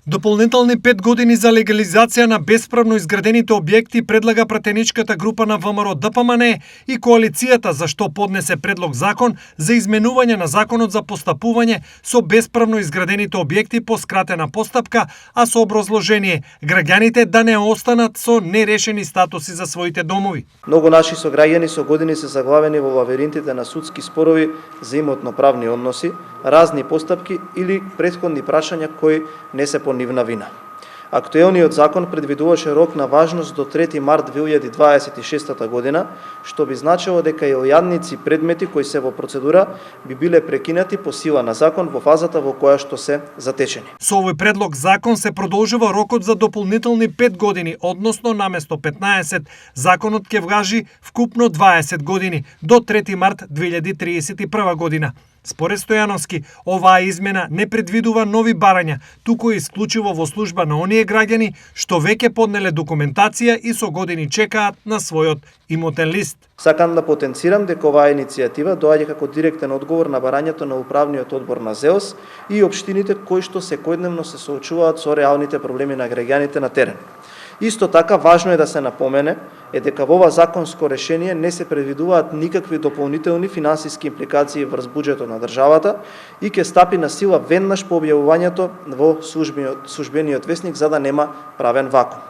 Дополнителни 5 години за легализација на бесправно изградените објекти предлага пратеничката група на ВМРО ДПМН и коалицијата, за што поднесе предлог закон за изменување на законот за постапување со бесправно изградените објекти по скратена постапка, а со образложение граѓаните да не останат со нерешени статуси за своите домови. Многу наши сограѓани со години се заглавени во лавиринтите на судски спорови за имотно-правни односи, разни постапки или претходни прашања кои не се по нивна вина. Актуелниот закон предвидуваше рок на важност до 3 март 2026 година, што би значило дека и ојадници предмети кои се во процедура би биле прекинати по сила на закон во фазата во која што се затечени. Со овој предлог закон се продолжува рокот за дополнителни 5 години, односно наместо 15, законот ќе важи вкупно 20 години до 3 март 2031 година. Според Стојановски, оваа измена не предвидува нови барања, туку е исклучиво во служба на оние граѓани што веќе поднеле документација и со години чекаат на својот имотен лист. Сакам да потенцирам дека оваа иницијатива доаѓа како директен одговор на барањето на управниот одбор на ЗЕОС и општините кои што секојдневно се соочуваат со реалните проблеми на граѓаните на терен. Исто така, важно е да се напомене дека во ова законско решение не се предвидуваат никакви дополнителни финансиски импликации врз буџетот на државата и ќе стапи на сила веднаш по објавувањето во службениот весник за да нема правен вакуум.